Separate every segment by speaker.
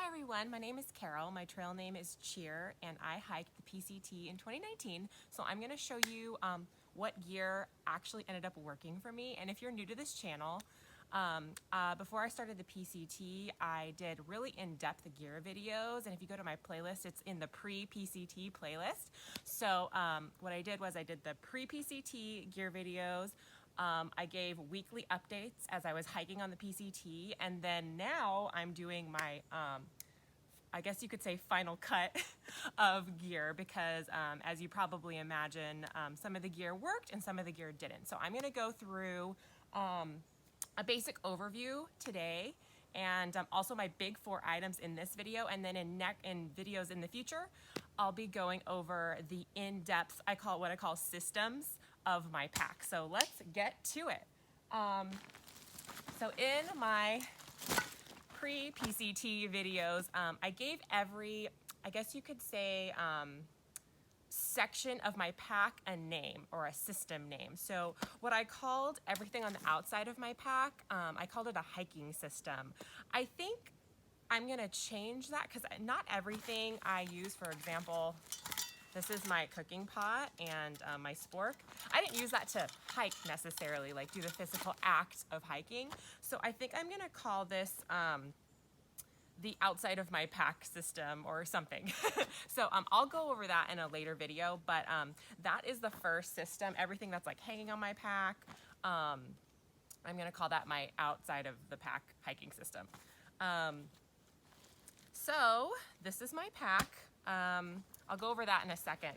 Speaker 1: everyone, my name is Carol, my trail name is Cheer, and I hiked the PCT in 2019. So I'm going to show you what gear actually ended up working for me. And if you're new to this channel, before I started the PCT, I did really in-depth gear videos, and if you go to my playlist, it's in the pre-PCT playlist. So what I did was I did the pre-PCT gear videos. I gave weekly updates as I was hiking on the PCT, and then now I'm doing my, I guess you could say, final cut of gear because as you probably imagine, some of the gear worked and some of the gear didn't. So I'm going to go through a basic overview today, and also my big 4 items in this video, and then in videos in the future, I'll be going over the in-depth, what I call systems of my pack. So let's get to it. So in my pre-PCT videos, I gave every, I guess you could say, section of my pack a name or a system name. So what I called everything on the outside of my pack, I called it a hiking system. I think I'm gonna change that because not everything I use, for example, this is my cooking pot and my spork. I didn't use that to hike necessarily, like do the physical act of hiking. So I think I'm gonna call this the outside of my pack system or something. So I'll go over that in a later video, but that is the first system, everything that's like hanging on my pack. I'm gonna call that my outside of the pack hiking system. So this is my pack. I'll go over that in a second.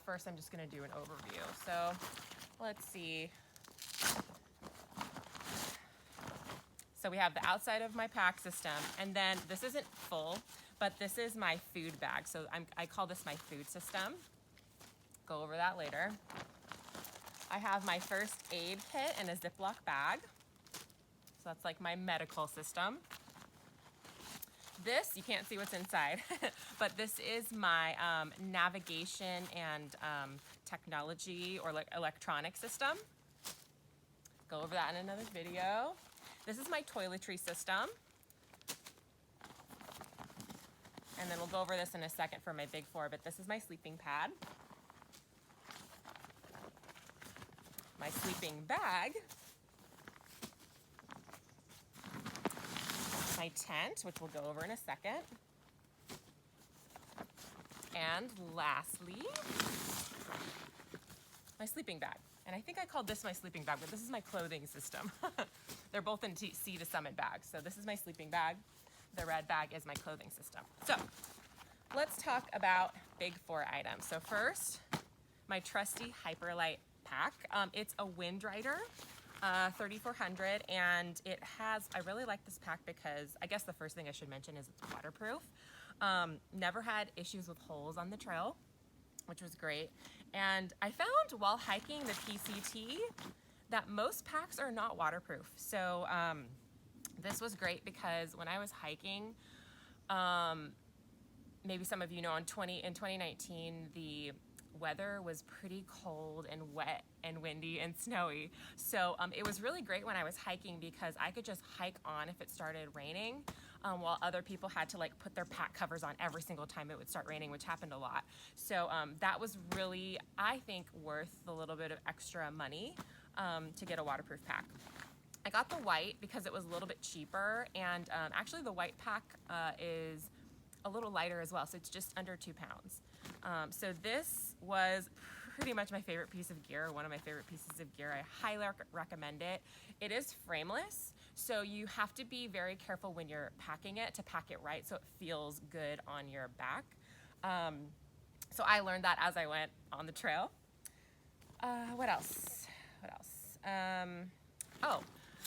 Speaker 1: First, I'm just gonna do an overview. So let's see. So we have the outside of my pack system, and then this isn't full, but this is my food bag. So I call this my food system. Go over that later. I have my first aid kit in a Ziploc bag. So that's like my medical system. This, you can't see what's inside, but this is my navigation and technology or like electronic system. Go over that in another video. This is my toiletry system. And then we'll go over this in a second for my big 4, but this is my sleeping pad. My sleeping bag. My tent, which we'll go over in a second. And lastly, my sleeping bag. And I think I called this my sleeping bag, but this is my clothing system. They're both in Sea to Summit bags. So this is my sleeping bag. The red bag is my clothing system. So let's talk about big 4 items. So first, my trusty Hyperlight Pack. It's a Windrider 3400, and it has, I really like this pack because I guess the first thing I should mention is it's waterproof. Never had issues with holes on the trail, which was great. And I found while hiking the PCT that most packs are not waterproof. So this was great because when I was hiking, maybe some of you know in 2019, the weather was pretty cold and wet and windy and snowy. So it was really great when I was hiking because I could just hike on if it started raining, while other people had to like put their pack covers on every single time it would start raining, which happened a lot. So that was really, I think, worth the little bit of extra money to get a waterproof pack. I got the white because it was a little bit cheaper, and actually the white pack is a little lighter as well, so it's just under 2 pounds. So this was pretty much my favorite piece of gear, one of my favorite pieces of gear. I highly recommend it. It is frameless, so you have to be very careful when you're packing it to pack it right so it feels good on your back. So I learned that as I went on the trail. What else?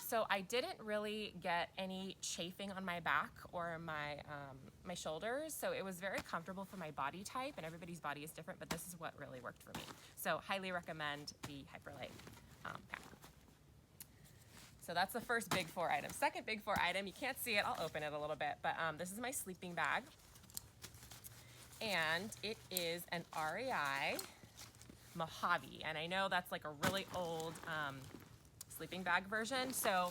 Speaker 1: So I didn't really get any chafing on my back or my shoulders, so it was very comfortable for my body type, and everybody's body is different, but this is what really worked for me. So highly recommend the Hyperlight pack. So that's the first big 4 item. Second big 4 item, you can't see it, I'll open it a little bit, but this is my sleeping bag, and it is an REI Mohave, and I know that's like a really old sleeping bag version. So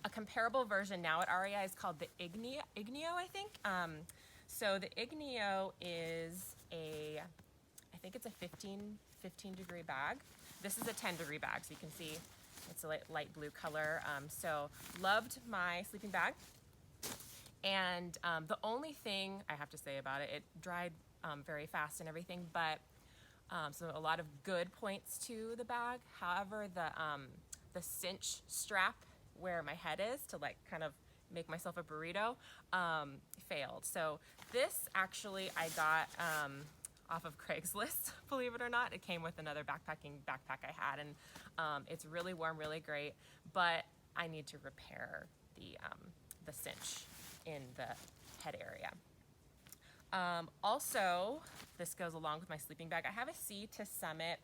Speaker 1: a comparable version now at REI is called the Igneo, I think. So the Igneo is I think it's a 15 degree bag. This is a 10 degree bag, so you can see it's a light blue color. So loved my sleeping bag. And the only thing I have to say about it, it dried very fast and everything, but so a lot of good points to the bag. However, the cinch strap where my head is to like kind of make myself a burrito failed. So this actually I got off of Craigslist, believe it or not. It came with another backpack I had, and it's really warm, really great, but I need to repair the cinch in the head area. Also, this goes along with my sleeping bag. I have a Sea to Summit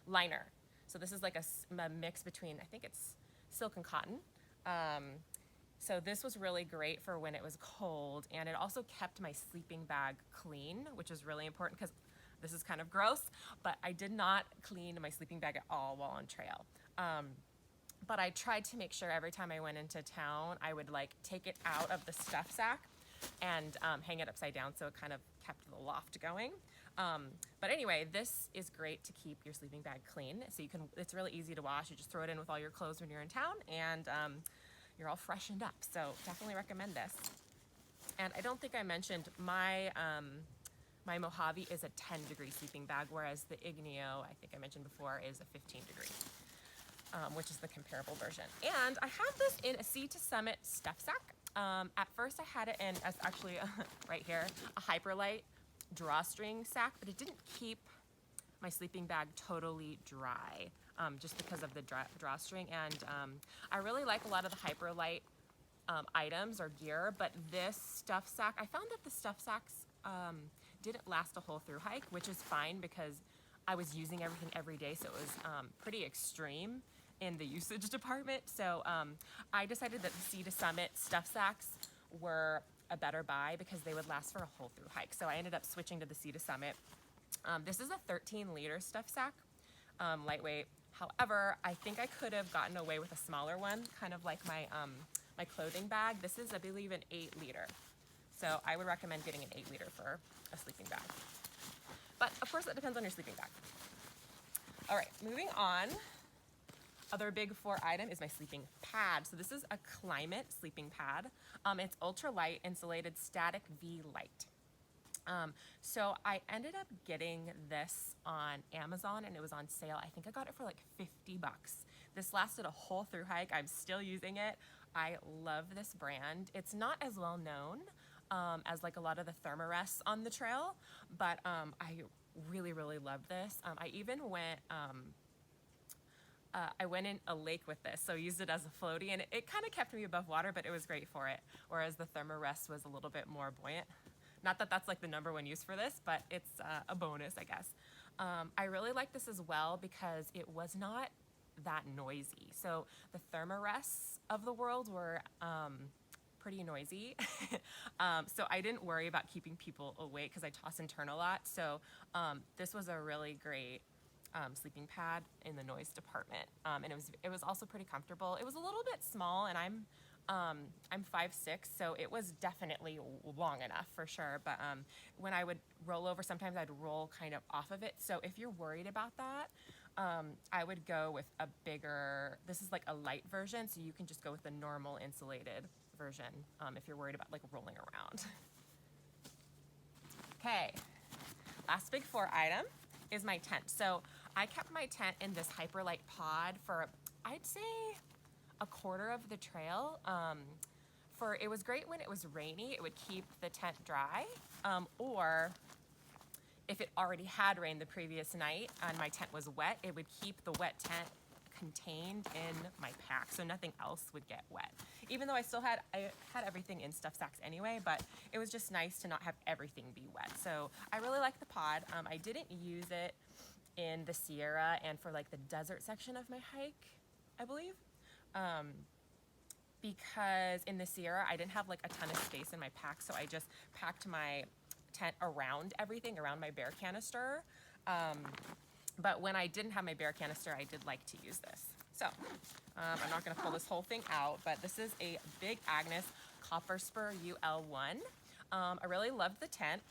Speaker 1: liner. So this is like a mix between, I think it's silk and cotton. So this was really great for when it was cold, and it also kept my sleeping bag clean, which is really important because this is kind of gross, but I did not clean my sleeping bag at all while on trail. But I tried to make sure every time I went into town, I would like take it out of the stuff sack and hang it upside down, so it kind of kept the loft going. But anyway, this is great to keep your sleeping bag clean. So it's really easy to wash. You just throw it in with all your clothes when you're in town, and you're all freshened up. So definitely recommend this. And I don't think I mentioned my Mohave is a 10 degree sleeping bag, whereas the Igneo, I think I mentioned before, is a 15 degree. Which is the comparable version. And I have this in a Sea to Summit stuff sack. At first I had it in, as actually right here, a Hyperlight drawstring sack, but it didn't keep my sleeping bag totally dry, just because of the drawstring. And I really like a lot of the Hyperlight items or gear, but this stuff sack, I found that the stuff sacks didn't last a whole through hike, which is fine because I was using everything every day, so it was pretty extreme in the usage department. So I decided that the Sea to Summit stuff sacks were a better buy because they would last for a whole through hike. So I ended up switching to the Sea to Summit. This is a 13-liter stuff sack, lightweight. However, I think I could have gotten away with a smaller one, kind of like my my clothing bag. This is, I believe, an 8-liter. So I would recommend getting an 8-liter for a sleeping bag. But of course, that depends on your sleeping bag. All right, moving on. Other big 4 item is my sleeping pad. So this is a KLYMIT sleeping pad. It's ultra light, insulated, static V light. So I ended up getting this on Amazon, and it was on sale. I think I got it for like $50. This lasted a whole through hike. I'm still using it. I love this brand. It's not as well known as like a lot of the thermarests on the trail, but I really, really love this. I even went in a lake with this, so used it as a floaty, and it kind of kept me above water, but it was great for it, whereas the thermarest was a little bit more buoyant. Not that that's like the #1 use for this, but it's a bonus, I guess. I really like this as well because it was not that noisy. So the thermarests of the world were pretty noisy. So I didn't worry about keeping people awake because I toss and turn a lot. So this was a really great sleeping pad in the noise department, and it was also pretty comfortable. It was a little bit small, and I'm 5'6", so it was definitely long enough for sure. But when I would roll over, sometimes I'd roll kind of off of it. So if you're worried about that, I would go with a bigger. This is like a light version, so you can just go with the normal insulated version if you're worried about like rolling around. Okay, last big 4 item is my tent. So I kept my tent in this Hyperlight pod for, I'd say, a quarter of the trail. It was great when it was rainy. It would keep the tent dry, or if it already had rained the previous night and my tent was wet, it would keep the wet tent contained in my pack, so nothing else would get wet. Even though I had everything in stuff sacks anyway, but it was just nice to not have everything be wet. So I really like the pod. I didn't use it in the Sierra and for like the desert section of my hike, I believe, because in the Sierra I didn't have like a ton of space in my pack, so I just packed my tent around everything, around my bear canister. But when I didn't have my bear canister, I did like to use this. So I'm not going to pull this whole thing out, but this is a big Agnes Copper Spur UL1. I really loved the tent.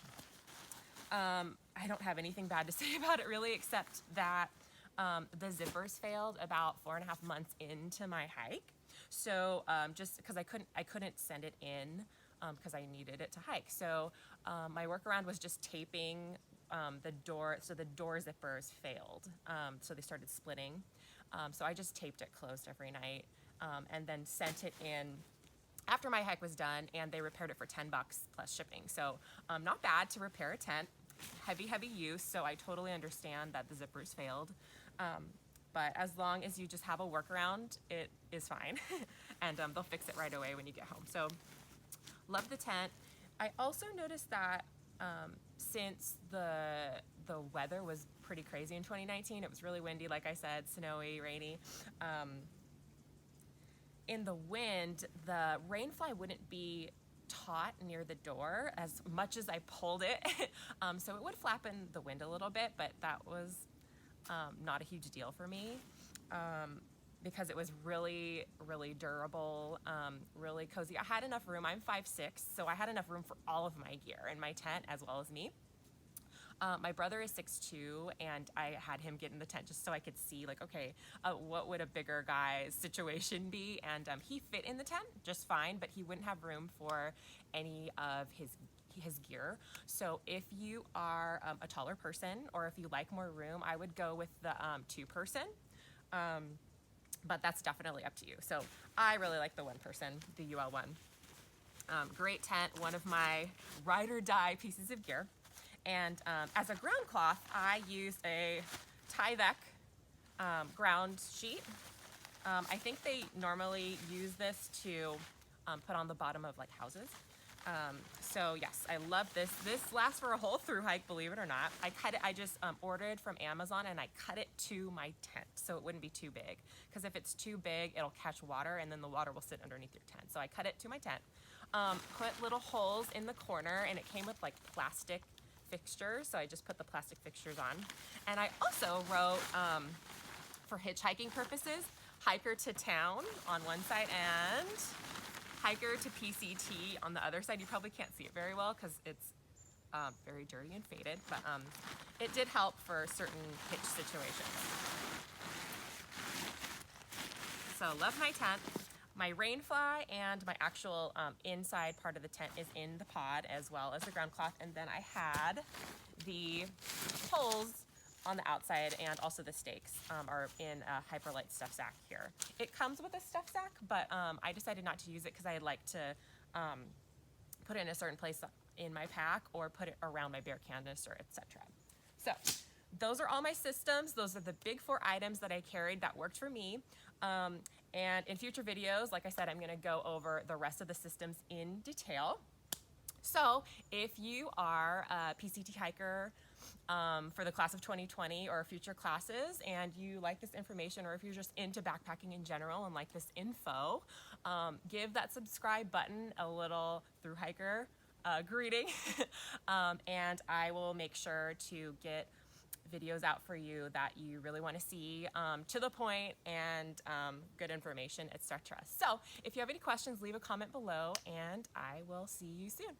Speaker 1: I don't have anything bad to say about it really, except that the zippers failed about 4.5 months into my hike. So just because I couldn't send it in because I needed it to hike. So my workaround was just taping the door. So the door zippers failed. So they started splitting. So I just taped it closed every night and then sent it in after my hike was done, and they repaired it for $10 plus shipping. So not bad to repair a tent. Heavy use, so I totally understand that the zippers failed. But as long as you just have a workaround, it is fine. And they'll fix it right away when you get home. So love the tent. I also noticed that since the weather was pretty crazy in 2019, it was really windy, like I said, snowy, rainy. In the wind, the rainfly wouldn't be taut near the door as much as I pulled it. So it would flap in the wind a little bit, but that was not a huge deal for me because it was really durable, really cozy. I had enough room. I'm 5'6", so I had enough room for all of my gear in my tent as well as me. My brother is 6'2", and I had him get in the tent just so I could see, like, okay, what would a bigger guy's situation be? And he fit in the tent just fine, but he wouldn't have room for any of his gear. So if you are a taller person, or if you like more room, I would go with the 2-person. But that's definitely up to you. So I really like the 1-person, the UL1. Great tent, one of my ride or die pieces of gear. And as a ground cloth, I used a Tyvek ground sheet. I think they normally use this to put on the bottom of like houses. So yes, I love this. This lasts for a whole through hike, believe it or not. I just ordered from Amazon, and I cut it to my tent so it wouldn't be too big. Because if it's too big, it'll catch water, and then the water will sit underneath your tent. So I cut it to my tent. Put little holes in the corner, and it came with like plastic fixtures, so I just put the plastic fixtures on. And I also wrote, for hitchhiking purposes, hiker to town on one side and hiker to PCT on the other side. You probably can't see it very well because it's very dirty and faded, but it did help for certain hitch situations. So love my tent. My rainfly and my actual inside part of the tent is in the pod, as well as the ground cloth. And then I had the holes on the outside, and also the stakes are in a Hyperlite stuff sack here. It comes with a stuff sack, but I decided not to use it because I like to put it in a certain place in my pack or put it around my bear canister, etc. So those are all my systems. Those are the big 4 items that I carried that worked for me. And in future videos, like I said, I'm gonna go over the rest of the systems in detail. So if you are a PCT hiker for the class of 2020 or future classes, and you like this information, or if you're just into backpacking in general and like this info, give that subscribe button a little through hiker greeting. And I will make sure to get videos out for you that you really want to see, to the point, and good information, etc. So if you have any questions, leave a comment below, and I will see you soon.